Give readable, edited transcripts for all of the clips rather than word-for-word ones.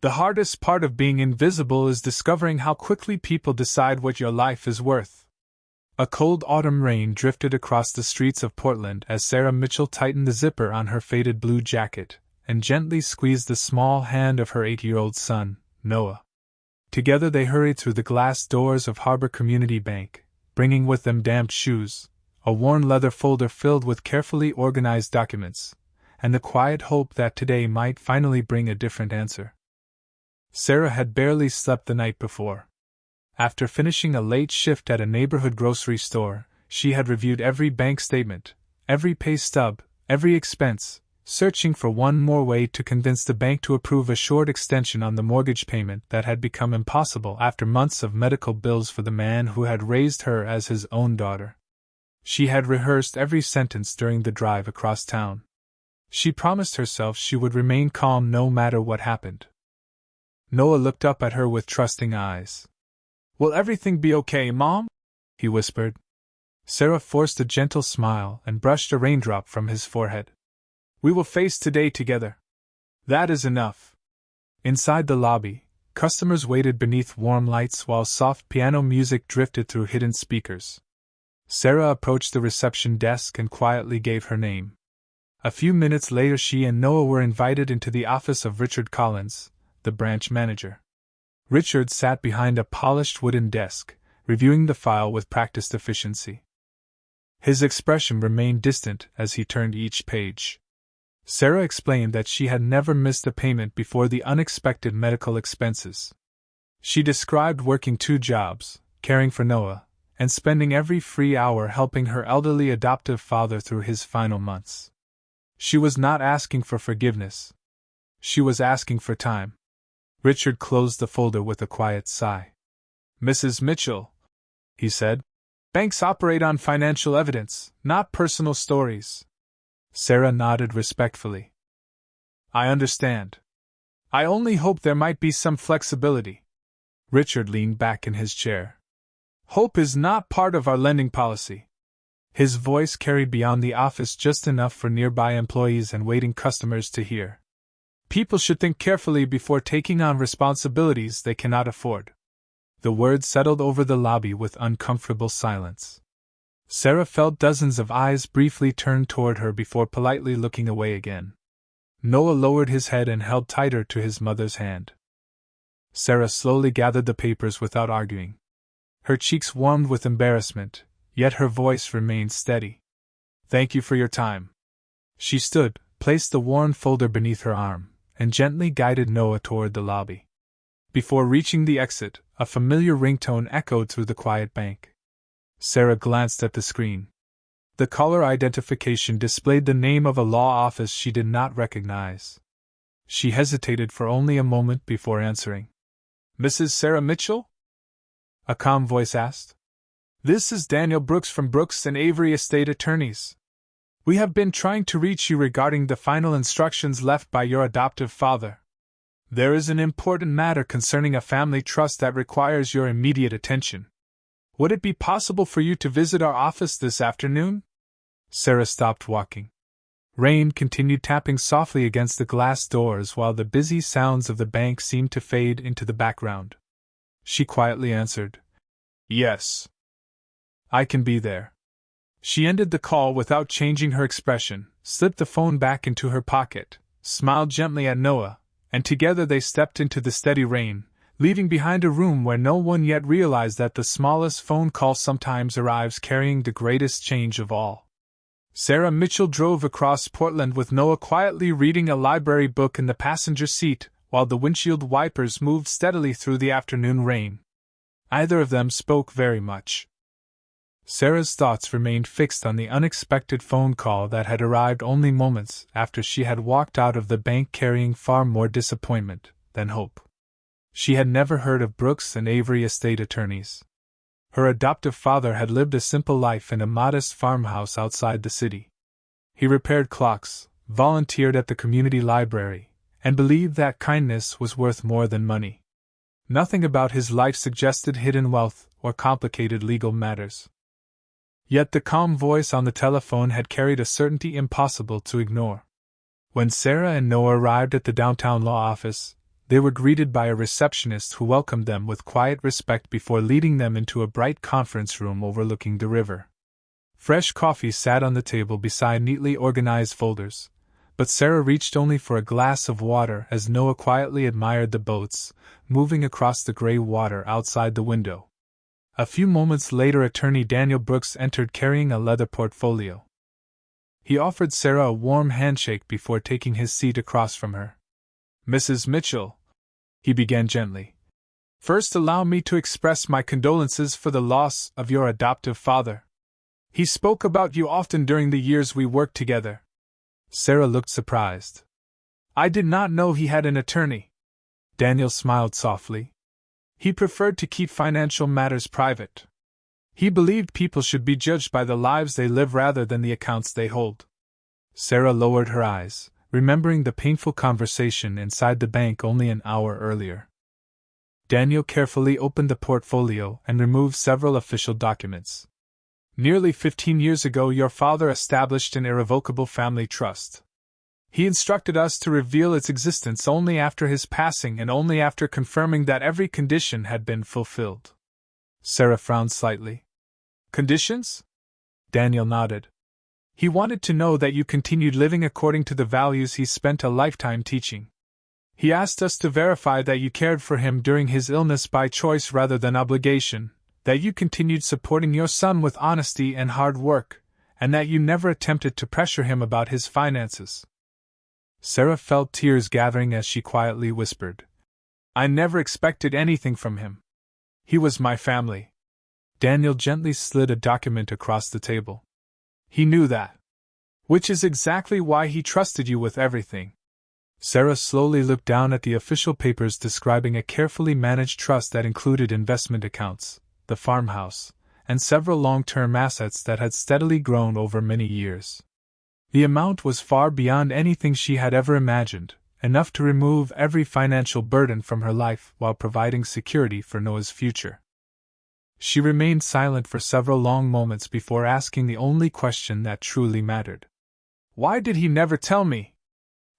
The hardest part of being invisible is discovering how quickly people decide what your life is worth. A cold autumn rain drifted across the streets of Portland as Sarah Mitchell tightened the zipper on her faded blue jacket and gently squeezed the small hand of her 8-year-old son, Noah. Together they hurried through the glass doors of Harbor Community Bank, bringing with them damp shoes, a worn leather folder filled with carefully organized documents, and the quiet hope that today might finally bring a different answer. Sarah had barely slept the night before. After finishing a late shift at a neighborhood grocery store, she had reviewed every bank statement, every pay stub, every expense, searching for one more way to convince the bank to approve a short extension on the mortgage payment that had become impossible after months of medical bills for the man who had raised her as his own daughter. She had rehearsed every sentence during the drive across town. She promised herself she would remain calm no matter what happened. Noah looked up at her with trusting eyes. "Will everything be okay, Mom?" he whispered. Sarah forced a gentle smile and brushed a raindrop from his forehead. "We will face today together. That is enough." Inside the lobby, customers waited beneath warm lights while soft piano music drifted through hidden speakers. Sarah approached the reception desk and quietly gave her name. A few minutes later she and Noah were invited into the office of Richard Collins, the branch manager. Richard sat behind a polished wooden desk, reviewing the file with practiced efficiency. His expression remained distant as he turned each page. Sarah explained that she had never missed a payment before the unexpected medical expenses. She described working 2 jobs, caring for Noah, and spending every free hour helping her elderly adoptive father through his final months. She was not asking for forgiveness. She was asking for time. Richard closed the folder with a quiet sigh. "Mrs. Mitchell," he said, "banks operate on financial evidence, not personal stories." Sarah nodded respectfully. "I understand. I only hope there might be some flexibility." Richard leaned back in his chair. "Hope is not part of our lending policy." His voice carried beyond the office just enough for nearby employees and waiting customers to hear. "People should think carefully before taking on responsibilities they cannot afford." The words settled over the lobby with uncomfortable silence. Sarah felt dozens of eyes briefly turn toward her before politely looking away again. Noah lowered his head and held tighter to his mother's hand. Sarah slowly gathered the papers without arguing. Her cheeks warmed with embarrassment, yet her voice remained steady. "Thank you for your time." She stood, placed the worn folder beneath her arm, and gently guided Noah toward the lobby. Before reaching the exit, a familiar ringtone echoed through the quiet bank. Sarah glanced at the screen. The caller identification displayed the name of a law office she did not recognize. She hesitated for only a moment before answering. "Mrs. Sarah Mitchell?" a calm voice asked. "This is Daniel Brooks from Brooks and Avery Estate Attorneys. We have been trying to reach you regarding the final instructions left by your adoptive father. There is an important matter concerning a family trust that requires your immediate attention. Would it be possible for you to visit our office this afternoon?" Sarah stopped walking. Rain continued tapping softly against the glass doors while the busy sounds of the bank seemed to fade into the background. She quietly answered, "Yes. I can be there." She ended the call without changing her expression, slipped the phone back into her pocket, smiled gently at Noah, and together they stepped into the steady rain, leaving behind a room where no one yet realized that the smallest phone call sometimes arrives carrying the greatest change of all. Sarah Mitchell drove across Portland with Noah quietly reading a library book in the passenger seat, while the windshield wipers moved steadily through the afternoon rain. Neither of them spoke very much. Sarah's thoughts remained fixed on the unexpected phone call that had arrived only moments after she had walked out of the bank carrying far more disappointment than hope. She had never heard of Brooks and Avery Estate Attorneys. Her adoptive father had lived a simple life in a modest farmhouse outside the city. He repaired clocks, volunteered at the community library, and believed that kindness was worth more than money. Nothing about his life suggested hidden wealth or complicated legal matters. Yet the calm voice on the telephone had carried a certainty impossible to ignore. When Sarah and Noah arrived at the downtown law office, They were greeted by a receptionist who welcomed them with quiet respect before leading them into a bright conference room overlooking the river. Fresh coffee sat on the table beside neatly organized folders, but Sarah reached only for a glass of water as Noah quietly admired the boats moving across the gray water outside the window. A few moments later, attorney Daniel Brooks entered carrying a leather portfolio. He offered Sarah a warm handshake before taking his seat across from her. "Mrs. Mitchell," he began gently, "first allow me to express my condolences for the loss of your adoptive father. He spoke about you often during the years we worked together." Sarah looked surprised. "I did not know he had an attorney." Daniel smiled softly. "He preferred to keep financial matters private. He believed people should be judged by the lives they live rather than the accounts they hold." Sarah lowered her eyes, remembering the painful conversation inside the bank only an hour earlier. Daniel carefully opened the portfolio and removed several official documents. "Nearly 15 years ago, your father established an irrevocable family trust. He instructed us to reveal its existence only after his passing and only after confirming that every condition had been fulfilled." Sarah frowned slightly. "Conditions?" Daniel nodded. "He wanted to know that you continued living according to the values he spent a lifetime teaching. He asked us to verify that you cared for him during his illness by choice rather than obligation, that you continued supporting your son with honesty and hard work, and that you never attempted to pressure him about his finances." Sarah felt tears gathering as she quietly whispered, "I never expected anything from him. He was my family." Daniel gently slid a document across the table. "He knew that. Which is exactly why he trusted you with everything." Sarah slowly looked down at the official papers describing a carefully managed trust that included investment accounts, the farmhouse, and several long-term assets that had steadily grown over many years. The amount was far beyond anything she had ever imagined, enough to remove every financial burden from her life while providing security for Noah's future. She remained silent for several long moments before asking the only question that truly mattered. "Why did he never tell me?"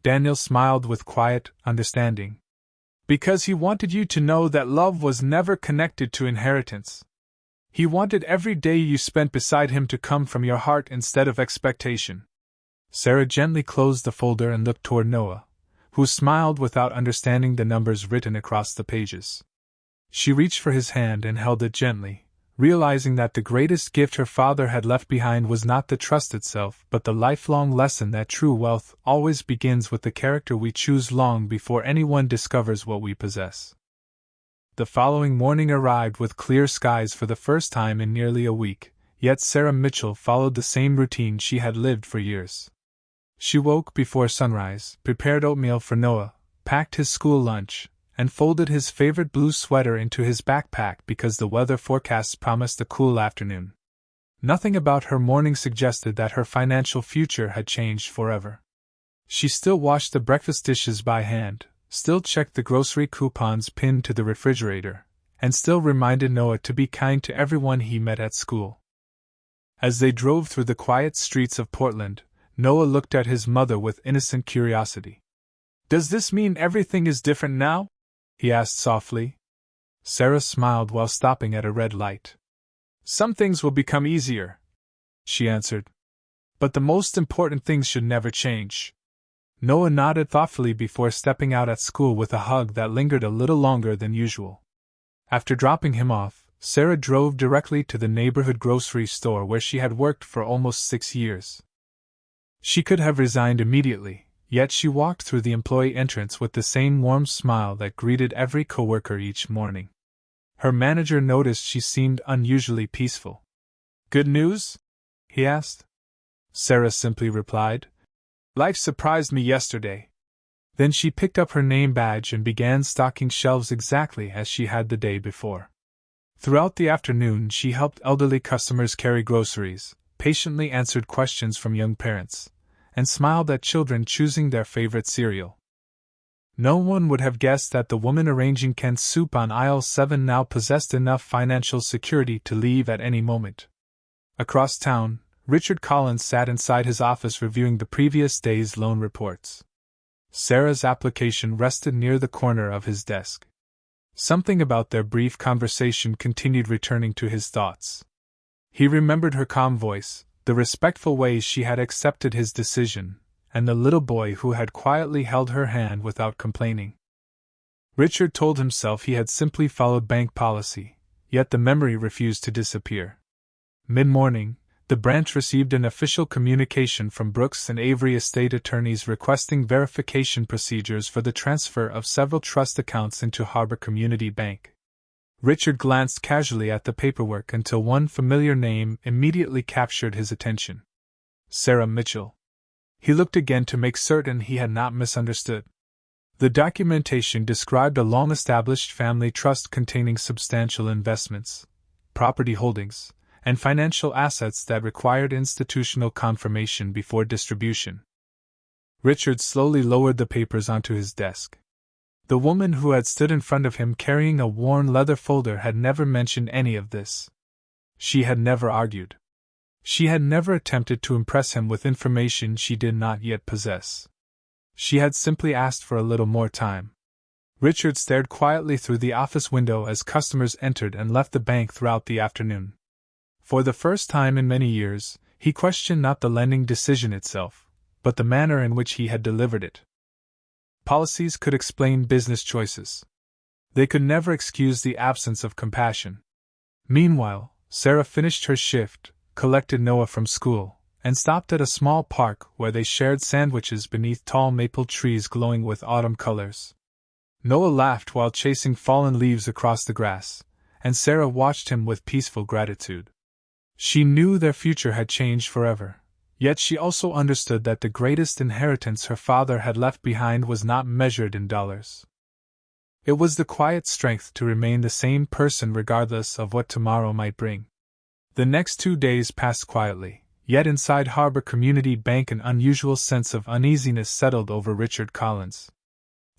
Daniel smiled with quiet understanding. "Because he wanted you to know that love was never connected to inheritance. He wanted every day you spent beside him to come from your heart instead of expectation." Sarah gently closed the folder and looked toward Noah, who smiled without understanding the numbers written across the pages. She reached for his hand and held it gently, realizing that the greatest gift her father had left behind was not the trust itself but the lifelong lesson that true wealth always begins with the character we choose long before anyone discovers what we possess. The following morning arrived with clear skies for the first time in nearly a week, yet Sarah Mitchell followed the same routine she had lived for years. She woke before sunrise, prepared oatmeal for Noah, packed his school lunch, and folded his favorite blue sweater into his backpack because the weather forecasts promised a cool afternoon. Nothing about her morning suggested that her financial future had changed forever. She still washed the breakfast dishes by hand, still checked the grocery coupons pinned to the refrigerator, and still reminded Noah to be kind to everyone he met at school. As they drove through the quiet streets of Portland, Noah looked at his mother with innocent curiosity. "Does this mean everything is different now?" he asked softly. Sarah smiled while stopping at a red light. "Some things will become easier," she answered. "But the most important things should never change." Noah nodded thoughtfully before stepping out at school with a hug that lingered a little longer than usual. After dropping him off, Sarah drove directly to the neighborhood grocery store where she had worked for almost 6 years. She could have resigned immediately, yet she walked through the employee entrance with the same warm smile that greeted every coworker each morning. Her manager noticed she seemed unusually peaceful. "Good news?" he asked. Sarah simply replied, "Life surprised me yesterday." Then she picked up her name badge and began stocking shelves exactly as she had the day before. Throughout the afternoon she helped elderly customers carry groceries, patiently answered questions from young parents, and smiled at children choosing their favorite cereal. No one would have guessed that the woman arranging Kent's soup on aisle 7 now possessed enough financial security to leave at any moment. Across town, Richard Collins sat inside his office reviewing the previous day's loan reports. Sarah's application rested near the corner of his desk. Something about their brief conversation continued returning to his thoughts. He remembered her calm voice, the respectful ways she had accepted his decision, and the little boy who had quietly held her hand without complaining. Richard told himself he had simply followed bank policy, yet the memory refused to disappear. Mid-morning, the branch received an official communication from Brooks and Avery estate attorneys requesting verification procedures for the transfer of several trust accounts into Harbor Community Bank. Richard glanced casually at the paperwork until one familiar name immediately captured his attention. Sarah Mitchell. He looked again to make certain he had not misunderstood. The documentation described a long-established family trust containing substantial investments, property holdings, and financial assets that required institutional confirmation before distribution. Richard slowly lowered the papers onto his desk. The woman who had stood in front of him carrying a worn leather folder had never mentioned any of this. She had never argued. She had never attempted to impress him with information she did not yet possess. She had simply asked for a little more time. Richard stared quietly through the office window as customers entered and left the bank throughout the afternoon. For the first time in many years, he questioned not the lending decision itself, but the manner in which he had delivered it. Policies could explain business choices. They could never excuse the absence of compassion. Meanwhile, Sarah finished her shift, collected Noah from school, and stopped at a small park where they shared sandwiches beneath tall maple trees glowing with autumn colors. Noah laughed while chasing fallen leaves across the grass, and Sarah watched him with peaceful gratitude. She knew their future had changed forever, yet she also understood that the greatest inheritance her father had left behind was not measured in dollars. It was the quiet strength to remain the same person regardless of what tomorrow might bring. The next 2 days passed quietly, yet inside Harbor Community Bank an unusual sense of uneasiness settled over Richard Collins.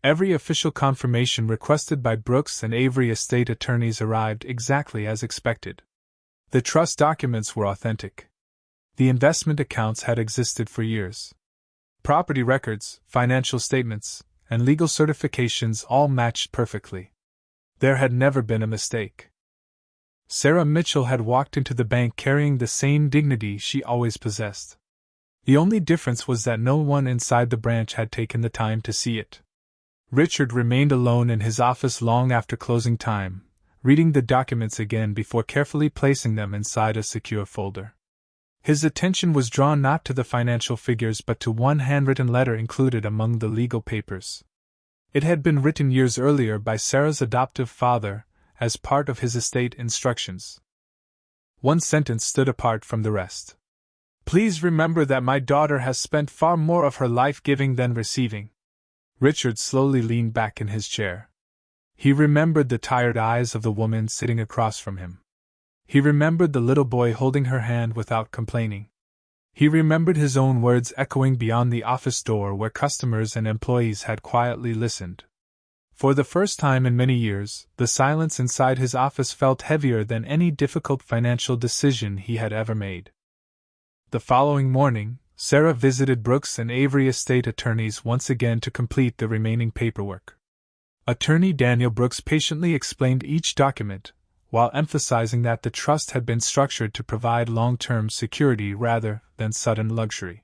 Every official confirmation requested by Brooks and Avery estate attorneys arrived exactly as expected. The trust documents were authentic. The investment accounts had existed for years. Property records, financial statements, and legal certifications all matched perfectly. There had never been a mistake. Sarah Mitchell had walked into the bank carrying the same dignity she always possessed. The only difference was that no one inside the branch had taken the time to see it. Richard remained alone in his office long after closing time, reading the documents again before carefully placing them inside a secure folder. His attention was drawn not to the financial figures but to one handwritten letter included among the legal papers. It had been written years earlier by Sarah's adoptive father, as part of his estate instructions. One sentence stood apart from the rest. "Please remember that my daughter has spent far more of her life giving than receiving." Richard slowly leaned back in his chair. He remembered the tired eyes of the woman sitting across from him. He remembered the little boy holding her hand without complaining. He remembered his own words echoing beyond the office door where customers and employees had quietly listened. For the first time in many years, the silence inside his office felt heavier than any difficult financial decision he had ever made. The following morning, Sarah visited Brooks and Avery estate attorneys once again to complete the remaining paperwork. Attorney Daniel Brooks patiently explained each document, while emphasizing that the trust had been structured to provide long-term security rather than sudden luxury.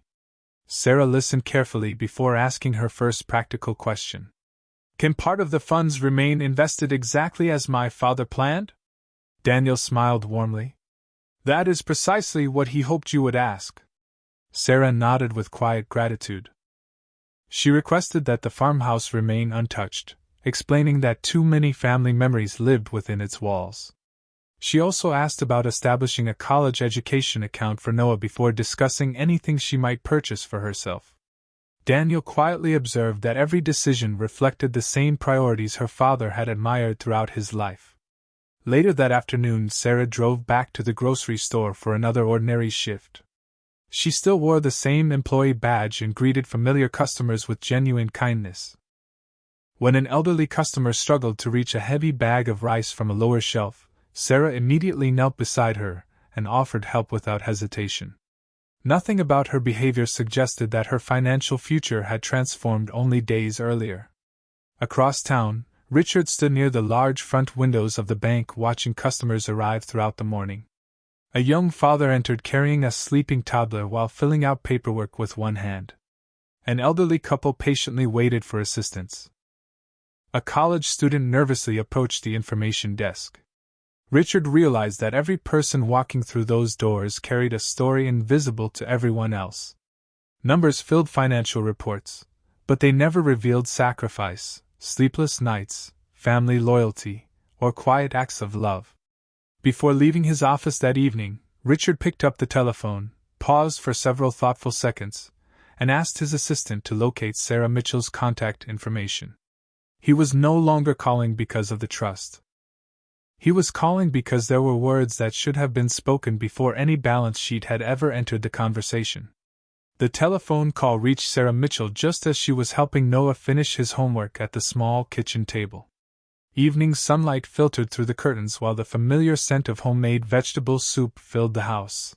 Sarah listened carefully before asking her first practical question. "Can part of the funds remain invested exactly as my father planned?" Daniel smiled warmly. "That is precisely what he hoped you would ask." Sarah nodded with quiet gratitude. She requested that the farmhouse remain untouched, explaining that too many family memories lived within its walls. She also asked about establishing a college education account for Noah before discussing anything she might purchase for herself. Daniel quietly observed that every decision reflected the same priorities her father had admired throughout his life. Later that afternoon, Sarah drove back to the grocery store for another ordinary shift. She still wore the same employee badge and greeted familiar customers with genuine kindness. When an elderly customer struggled to reach a heavy bag of rice from a lower shelf, Sarah immediately knelt beside her and offered help without hesitation. Nothing about her behavior suggested that her financial future had transformed only days earlier. Across town, Richard stood near the large front windows of the bank watching customers arrive throughout the morning. A young father entered carrying a sleeping toddler while filling out paperwork with one hand. An elderly couple patiently waited for assistance. A college student nervously approached the information desk. Richard realized that every person walking through those doors carried a story invisible to everyone else. Numbers filled financial reports, but they never revealed sacrifice, sleepless nights, family loyalty, or quiet acts of love. Before leaving his office that evening, Richard picked up the telephone, paused for several thoughtful seconds, and asked his assistant to locate Sarah Mitchell's contact information. He was no longer calling because of the trust. He was calling because there were words that should have been spoken before any balance sheet had ever entered the conversation. The telephone call reached Sarah Mitchell just as she was helping Noah finish his homework at the small kitchen table. Evening sunlight filtered through the curtains while the familiar scent of homemade vegetable soup filled the house.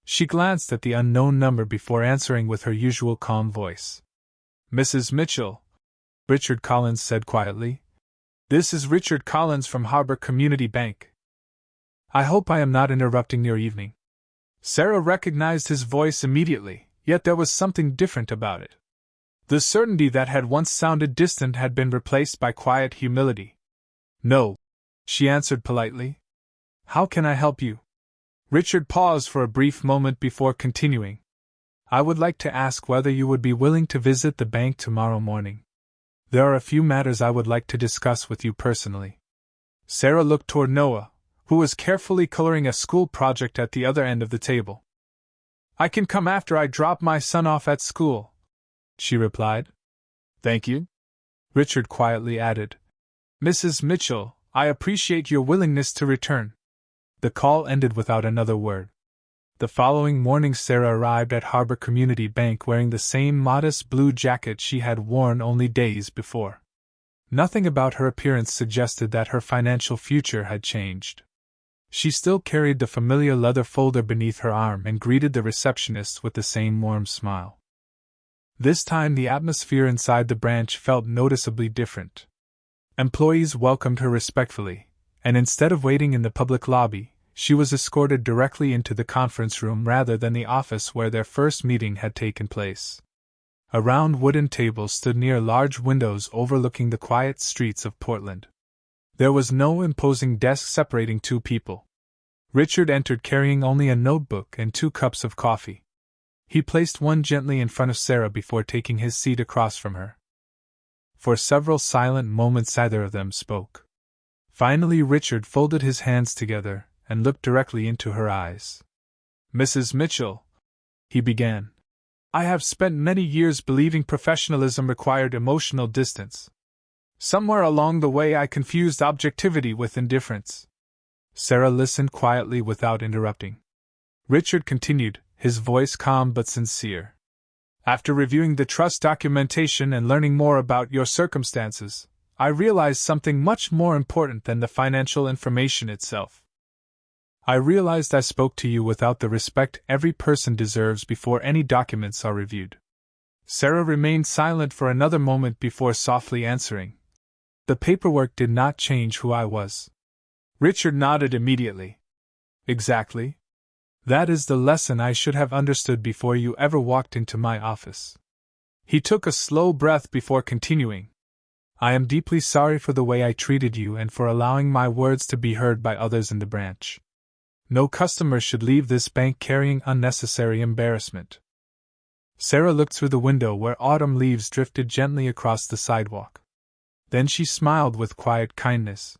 She glanced at the unknown number before answering with her usual calm voice. "Mrs. Mitchell," Richard Collins said quietly. "This is Richard Collins from Harbor Community Bank. I hope I am not interrupting your evening." Sarah recognized his voice immediately, yet there was something different about it. The certainty that had once sounded distant had been replaced by quiet humility. "No," she answered politely. "How can I help you?" Richard paused for a brief moment before continuing. "I would like to ask whether you would be willing to visit the bank tomorrow morning. There are a few matters I would like to discuss with you personally." Sarah looked toward Noah, who was carefully coloring a school project at the other end of the table. "I can come after I drop my son off at school," she replied. "Thank you," Richard quietly added. "Mrs. Mitchell, I appreciate your willingness to return." The call ended without another word. The following morning Sarah arrived at Harbor Community Bank wearing the same modest blue jacket she had worn only days before. Nothing about her appearance suggested that her financial future had changed. She still carried the familiar leather folder beneath her arm and greeted the receptionist with the same warm smile. This time the atmosphere inside the branch felt noticeably different. Employees welcomed her respectfully, and instead of waiting in the public lobby, she was escorted directly into the conference room rather than the office where their first meeting had taken place. A round wooden table stood near large windows overlooking the quiet streets of Portland. There was no imposing desk separating two people. Richard entered carrying only a notebook and 2 cups of coffee. He placed one gently in front of Sarah before taking his seat across from her. For several silent moments neither of them spoke. Finally Richard folded his hands together and looked directly into her eyes. "Mrs. Mitchell," he began, "I have spent many years believing professionalism required emotional distance. Somewhere along the way I confused objectivity with indifference." Sarah listened quietly without interrupting. Richard continued, his voice calm but sincere. "After reviewing the trust documentation and learning more about your circumstances, I realized something much more important than the financial information itself. I realized I spoke to you without the respect every person deserves before any documents are reviewed." Sarah remained silent for another moment before softly answering. "The paperwork did not change who I was." Richard nodded immediately. "Exactly. That is the lesson I should have understood before you ever walked into my office." He took a slow breath before continuing. "I am deeply sorry for the way I treated you and for allowing my words to be heard by others in the branch. No customer should leave this bank carrying unnecessary embarrassment." Sarah looked through the window where autumn leaves drifted gently across the sidewalk. Then she smiled with quiet kindness.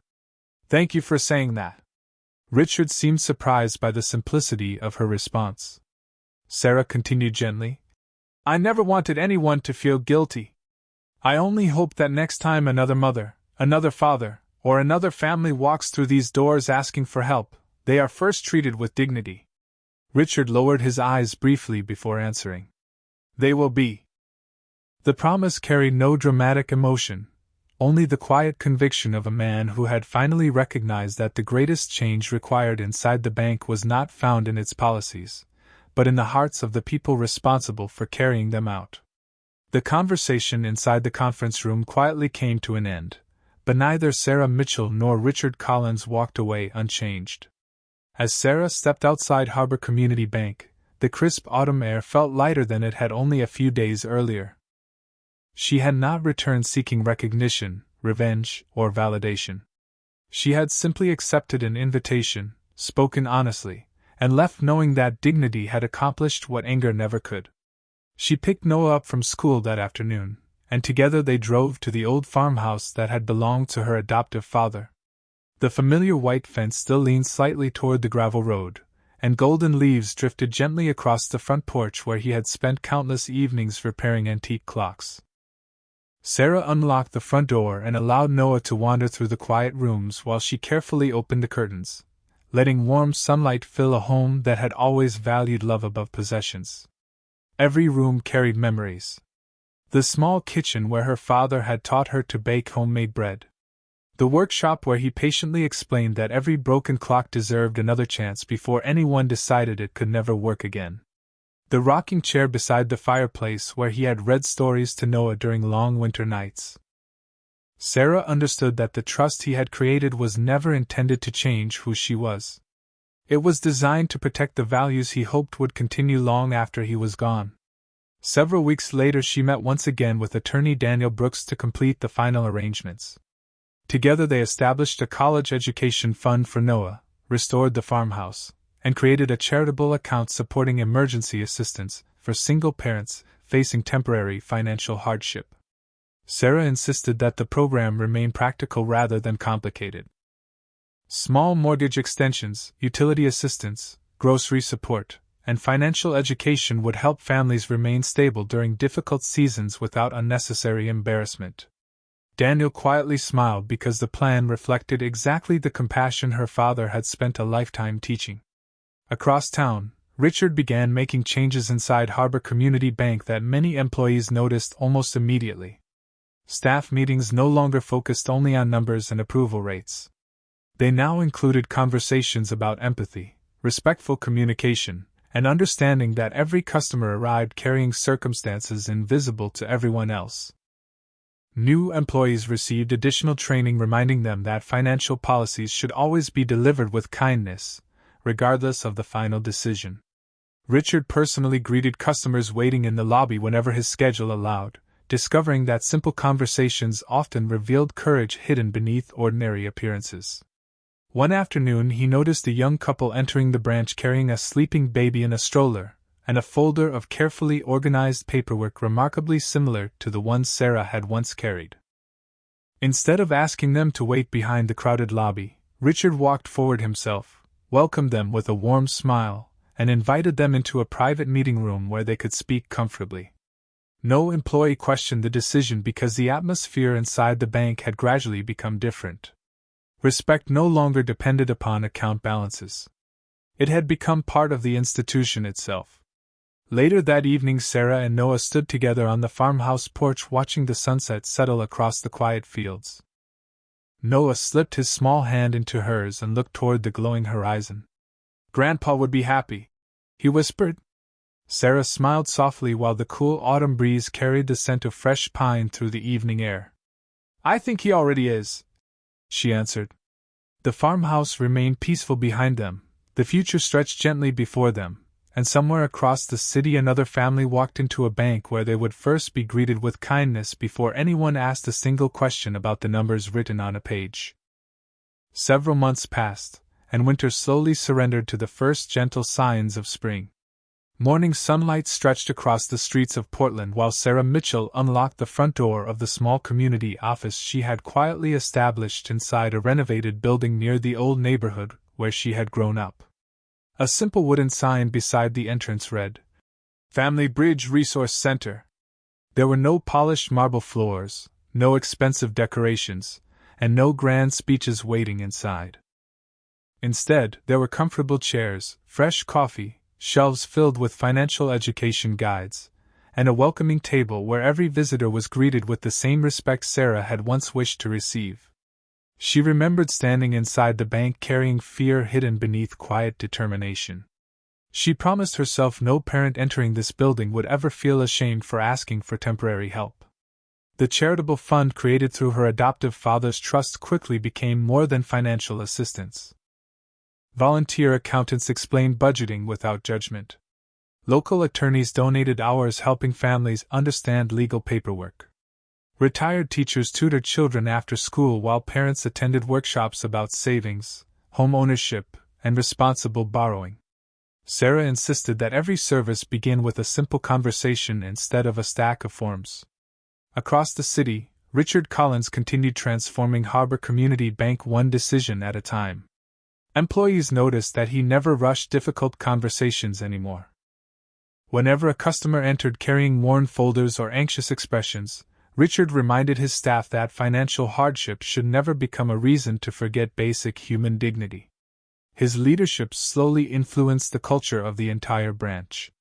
"Thank you for saying that." Richard seemed surprised by the simplicity of her response. Sarah continued gently, "I never wanted anyone to feel guilty. I only hope that next time another mother, another father, or another family walks through these doors asking for help, they are first treated with dignity." Richard lowered his eyes briefly before answering. "They will be." The promise carried no dramatic emotion, only the quiet conviction of a man who had finally recognized that the greatest change required inside the bank was not found in its policies, but in the hearts of the people responsible for carrying them out. The conversation inside the conference room quietly came to an end, but neither Sarah Mitchell nor Richard Collins walked away unchanged. As Sarah stepped outside Harbor Community Bank, the crisp autumn air felt lighter than it had only a few days earlier. She had not returned seeking recognition, revenge, or validation. She had simply accepted an invitation, spoken honestly, and left knowing that dignity had accomplished what anger never could. She picked Noah up from school that afternoon, and together they drove to the old farmhouse that had belonged to her adoptive father. The familiar white fence still leaned slightly toward the gravel road, and golden leaves drifted gently across the front porch where he had spent countless evenings repairing antique clocks. Sarah unlocked the front door and allowed Noah to wander through the quiet rooms while she carefully opened the curtains, letting warm sunlight fill a home that had always valued love above possessions. Every room carried memories. The small kitchen where her father had taught her to bake homemade bread. The workshop where he patiently explained that every broken clock deserved another chance before anyone decided it could never work again. The rocking chair beside the fireplace where he had read stories to Noah during long winter nights. Sarah understood that the trust he had created was never intended to change who she was. It was designed to protect the values he hoped would continue long after he was gone. Several weeks later she met once again with attorney Daniel Brooks to complete the final arrangements. Together they established a college education fund for Noah, restored the farmhouse, and created a charitable account supporting emergency assistance for single parents facing temporary financial hardship. Sarah insisted that the program remain practical rather than complicated. Small mortgage extensions, utility assistance, grocery support, and financial education would help families remain stable during difficult seasons without unnecessary embarrassment. Daniel quietly smiled because the plan reflected exactly the compassion her father had spent a lifetime teaching. Across town, Richard began making changes inside Harbor Community Bank that many employees noticed almost immediately. Staff meetings no longer focused only on numbers and approval rates. They now included conversations about empathy, respectful communication, and understanding that every customer arrived carrying circumstances invisible to everyone else. New employees received additional training reminding them that financial policies should always be delivered with kindness, regardless of the final decision. Richard personally greeted customers waiting in the lobby whenever his schedule allowed, discovering that simple conversations often revealed courage hidden beneath ordinary appearances. One afternoon he noticed a young couple entering the branch carrying a sleeping baby in a stroller, and a folder of carefully organized paperwork remarkably similar to the one Sarah had once carried. Instead of asking them to wait behind the crowded lobby, Richard walked forward himself, welcomed them with a warm smile, and invited them into a private meeting room where they could speak comfortably. No employee questioned the decision because the atmosphere inside the bank had gradually become different. Respect no longer depended upon account balances. It had become part of the institution itself. Later that evening Sarah and Noah stood together on the farmhouse porch watching the sunset settle across the quiet fields. Noah slipped his small hand into hers and looked toward the glowing horizon. "Grandpa would be happy," he whispered. Sarah smiled softly while the cool autumn breeze carried the scent of fresh pine through the evening air. "I think he already is," she answered. The farmhouse remained peaceful behind them, the future stretched gently before them, and somewhere across the city another family walked into a bank where they would first be greeted with kindness before anyone asked a single question about the numbers written on a page. Several months passed, and winter slowly surrendered to the first gentle signs of spring. Morning sunlight stretched across the streets of Portland while Sarah Mitchell unlocked the front door of the small community office she had quietly established inside a renovated building near the old neighborhood where she had grown up. A simple wooden sign beside the entrance read, "Family Bridge Resource Center." There were no polished marble floors, no expensive decorations, and no grand speeches waiting inside. Instead, there were comfortable chairs, fresh coffee, shelves filled with financial education guides, and a welcoming table where every visitor was greeted with the same respect Sarah had once wished to receive. She remembered standing inside the bank carrying fear hidden beneath quiet determination. She promised herself no parent entering this building would ever feel ashamed for asking for temporary help. The charitable fund created through her adoptive father's trust quickly became more than financial assistance. Volunteer accountants explained budgeting without judgment. Local attorneys donated hours helping families understand legal paperwork. Retired teachers tutored children after school while parents attended workshops about savings, home ownership, and responsible borrowing. Sarah insisted that every service begin with a simple conversation instead of a stack of forms. Across the city, Richard Collins continued transforming Harbor Community Bank one decision at a time. Employees noticed that he never rushed difficult conversations anymore. Whenever a customer entered carrying worn folders or anxious expressions, Richard reminded his staff that financial hardship should never become a reason to forget basic human dignity. His leadership slowly influenced the culture of the entire branch.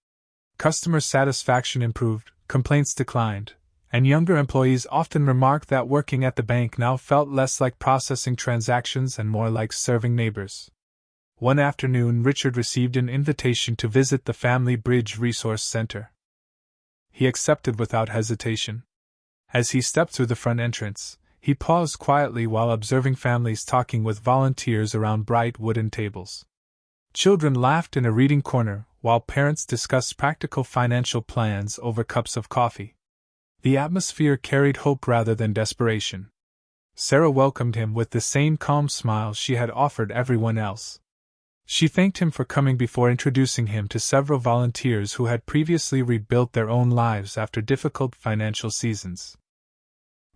Customer satisfaction improved, complaints declined, and younger employees often remarked that working at the bank now felt less like processing transactions and more like serving neighbors. One afternoon, Richard received an invitation to visit the Family Bridge Resource Center. He accepted without hesitation. As he stepped through the front entrance, he paused quietly while observing families talking with volunteers around bright wooden tables. Children laughed in a reading corner, while parents discussed practical financial plans over cups of coffee. The atmosphere carried hope rather than desperation. Sarah welcomed him with the same calm smile she had offered everyone else. She thanked him for coming before introducing him to several volunteers who had previously rebuilt their own lives after difficult financial seasons.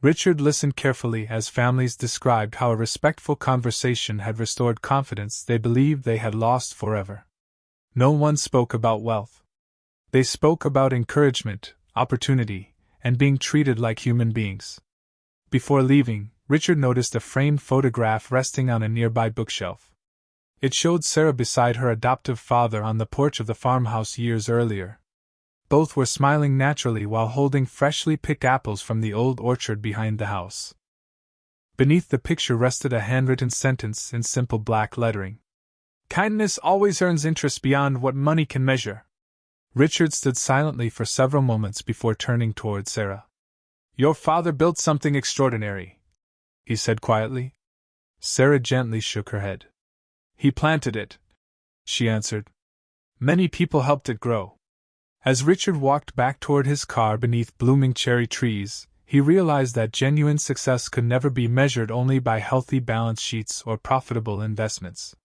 Richard listened carefully as families described how a respectful conversation had restored confidence they believed they had lost forever. No one spoke about wealth. They spoke about encouragement, opportunity, and being treated like human beings. Before leaving, Richard noticed a framed photograph resting on a nearby bookshelf. It showed Sarah beside her adoptive father on the porch of the farmhouse years earlier. Both were smiling naturally while holding freshly picked apples from the old orchard behind the house. Beneath the picture rested a handwritten sentence in simple black lettering. "Kindness always earns interest beyond what money can measure." Richard stood silently for several moments before turning toward Sarah. "Your father built something extraordinary," he said quietly. Sarah gently shook her head. "He planted it," she answered. "Many people helped it grow." As Richard walked back toward his car beneath blooming cherry trees, he realized that genuine success could never be measured only by healthy balance sheets or profitable investments.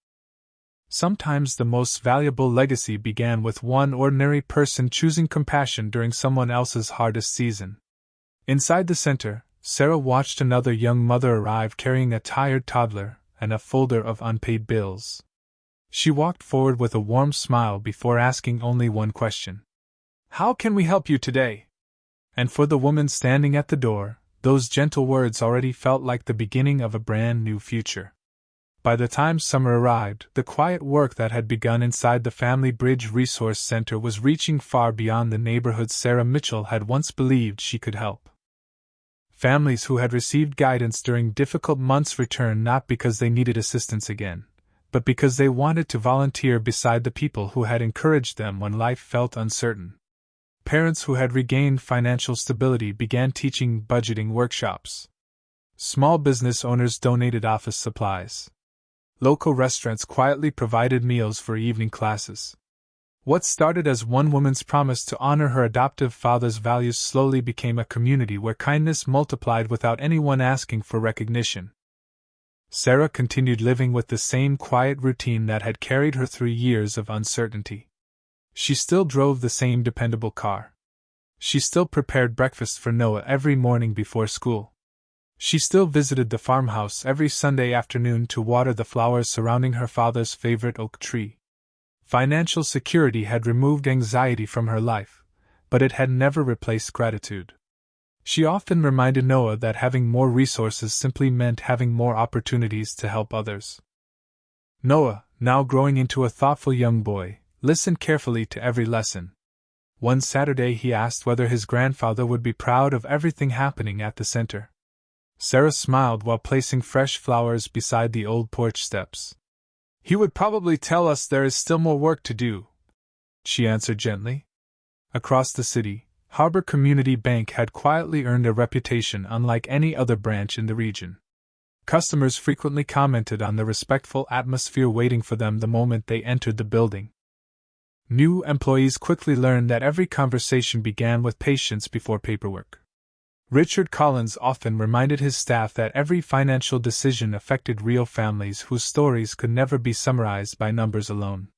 Sometimes the most valuable legacy began with one ordinary person choosing compassion during someone else's hardest season. Inside the center, Sarah watched another young mother arrive carrying a tired toddler and a folder of unpaid bills. She walked forward with a warm smile before asking only one question. "How can we help you today?" And for the woman standing at the door, those gentle words already felt like the beginning of a brand new future. By the time summer arrived, the quiet work that had begun inside the Family Bridge Resource Center was reaching far beyond the neighborhood Sarah Mitchell had once believed she could help. Families who had received guidance during difficult months returned not because they needed assistance again, but because they wanted to volunteer beside the people who had encouraged them when life felt uncertain. Parents who had regained financial stability began teaching budgeting workshops. Small business owners donated office supplies. Local restaurants quietly provided meals for evening classes. What started as one woman's promise to honor her adoptive father's values slowly became a community where kindness multiplied without anyone asking for recognition. Sarah continued living with the same quiet routine that had carried her through years of uncertainty. She still drove the same dependable car. She still prepared breakfast for Noah every morning before school. She still visited the farmhouse every Sunday afternoon to water the flowers surrounding her father's favorite oak tree. Financial security had removed anxiety from her life, but it had never replaced gratitude. She often reminded Noah that having more resources simply meant having more opportunities to help others. Noah, now growing into a thoughtful young boy, listened carefully to every lesson. One Saturday he asked whether his grandfather would be proud of everything happening at the center. Sarah smiled while placing fresh flowers beside the old porch steps. "He would probably tell us there is still more work to do," she answered gently. Across the city, Harbor Community Bank had quietly earned a reputation unlike any other branch in the region. Customers frequently commented on the respectful atmosphere waiting for them the moment they entered the building. New employees quickly learned that every conversation began with patience before paperwork. Richard Collins often reminded his staff that every financial decision affected real families whose stories could never be summarized by numbers alone.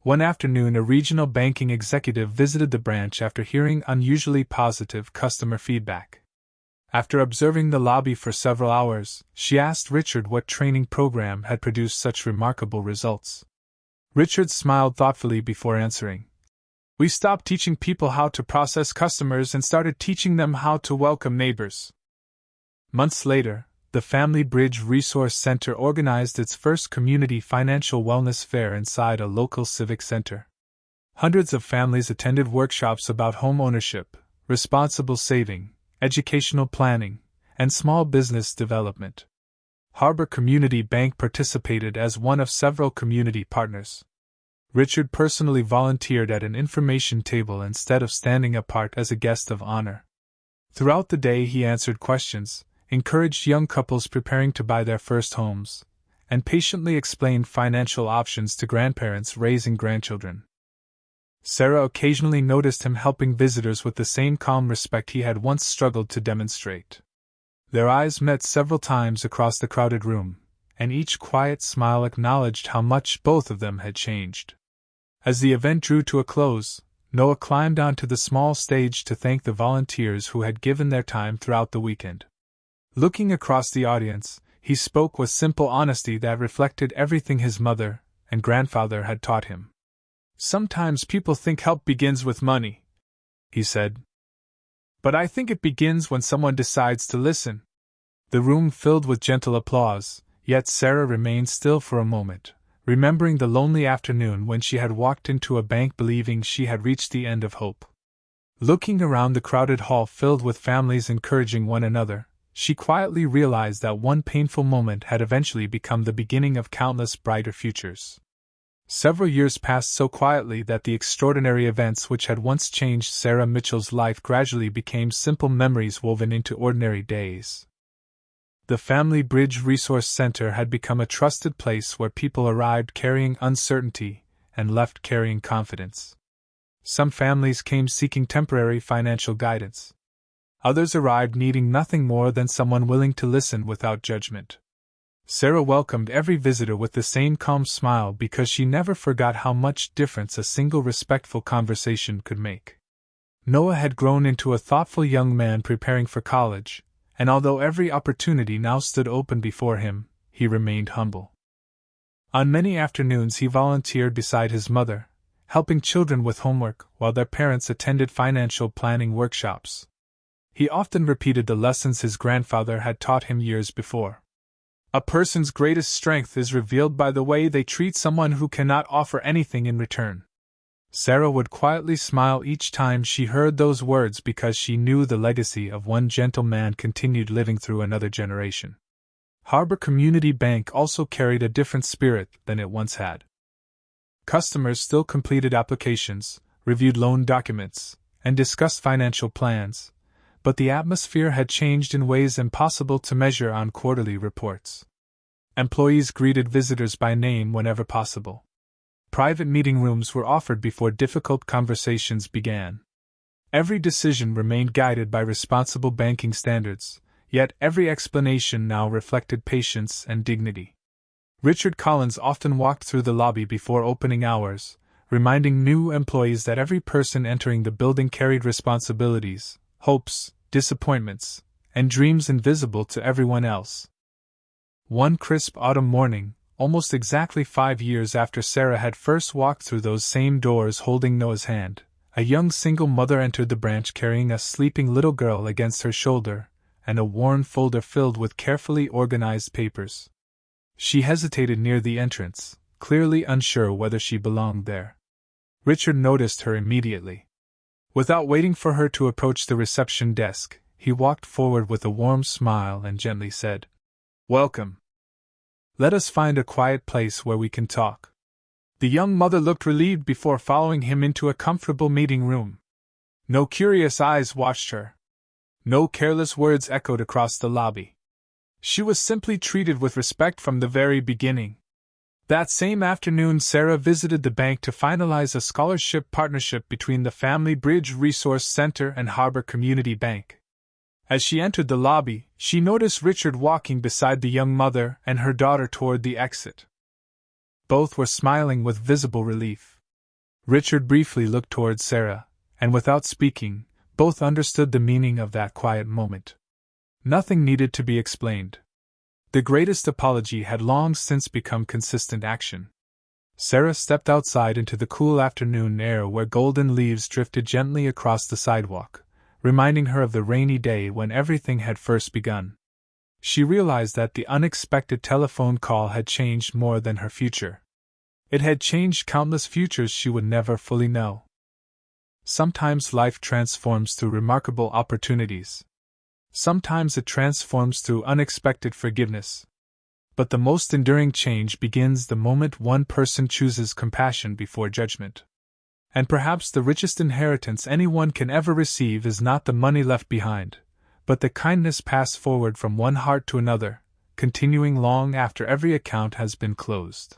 One afternoon, a regional banking executive visited the branch after hearing unusually positive customer feedback. After observing the lobby for several hours, she asked Richard what training program had produced such remarkable results. Richard smiled thoughtfully before answering. We stopped teaching people how to process customers and started teaching them how to welcome neighbors. Months later, the Family Bridge Resource Center organized its first community financial wellness fair inside a local civic center. Hundreds of families attended workshops about home ownership, responsible saving, educational planning, and small business development. Harbor Community Bank participated as one of several community partners. Richard personally volunteered at an information table instead of standing apart as a guest of honor. Throughout the day, he answered questions, encouraged young couples preparing to buy their first homes, and patiently explained financial options to grandparents raising grandchildren. Sarah occasionally noticed him helping visitors with the same calm respect he had once struggled to demonstrate. Their eyes met several times across the crowded room, and each quiet smile acknowledged how much both of them had changed. As the event drew to a close, Noah climbed onto the small stage to thank the volunteers who had given their time throughout the weekend. Looking across the audience, he spoke with simple honesty that reflected everything his mother and grandfather had taught him. Sometimes people think help begins with money, he said. But I think it begins when someone decides to listen. The room filled with gentle applause, yet Sarah remained still for a moment, remembering the lonely afternoon when she had walked into a bank believing she had reached the end of hope. Looking around the crowded hall filled with families encouraging one another, she quietly realized that one painful moment had eventually become the beginning of countless brighter futures. Several years passed so quietly that the extraordinary events which had once changed Sarah Mitchell's life gradually became simple memories woven into ordinary days. The Family Bridge Resource Center had become a trusted place where people arrived carrying uncertainty and left carrying confidence. Some families came seeking temporary financial guidance. Others arrived needing nothing more than someone willing to listen without judgment. Sarah welcomed every visitor with the same calm smile because she never forgot how much difference a single respectful conversation could make. Noah had grown into a thoughtful young man preparing for college, and although every opportunity now stood open before him, he remained humble. On many afternoons he volunteered beside his mother, helping children with homework while their parents attended financial planning workshops. He often repeated the lessons his grandfather had taught him years before. A person's greatest strength is revealed by the way they treat someone who cannot offer anything in return. Sarah would quietly smile each time she heard those words because she knew the legacy of one gentle man continued living through another generation. Harbor Community Bank also carried a different spirit than it once had. Customers still completed applications, reviewed loan documents, and discussed financial plans, but the atmosphere had changed in ways impossible to measure on quarterly reports. Employees greeted visitors by name whenever possible. Private meeting rooms were offered before difficult conversations began. Every decision remained guided by responsible banking standards, yet every explanation now reflected patience and dignity. Richard Collins often walked through the lobby before opening hours, reminding new employees that every person entering the building carried responsibilities, hopes, disappointments, and dreams invisible to everyone else. One crisp autumn morning, almost exactly 5 years after Sarah had first walked through those same doors holding Noah's hand, a young single mother entered the branch carrying a sleeping little girl against her shoulder and a worn folder filled with carefully organized papers. She hesitated near the entrance, clearly unsure whether she belonged there. Richard noticed her immediately. Without waiting for her to approach the reception desk, he walked forward with a warm smile and gently said, "Welcome. Let us find a quiet place where we can talk." The young mother looked relieved before following him into a comfortable meeting room. No curious eyes watched her. No careless words echoed across the lobby. She was simply treated with respect from the very beginning. That same afternoon, Sarah visited the bank to finalize a scholarship partnership between the Family Bridge Resource Center and Harbor Community Bank. As she entered the lobby, she noticed Richard walking beside the young mother and her daughter toward the exit. Both were smiling with visible relief. Richard briefly looked toward Sarah, and without speaking, both understood the meaning of that quiet moment. Nothing needed to be explained. The greatest apology had long since become consistent action. Sarah stepped outside into the cool afternoon air where golden leaves drifted gently across the sidewalk, reminding her of the rainy day when everything had first begun. She realized that the unexpected telephone call had changed more than her future. It had changed countless futures she would never fully know. Sometimes life transforms through remarkable opportunities. Sometimes it transforms through unexpected forgiveness. But the most enduring change begins the moment one person chooses compassion before judgment. And perhaps the richest inheritance anyone can ever receive is not the money left behind, but the kindness passed forward from one heart to another, continuing long after every account has been closed.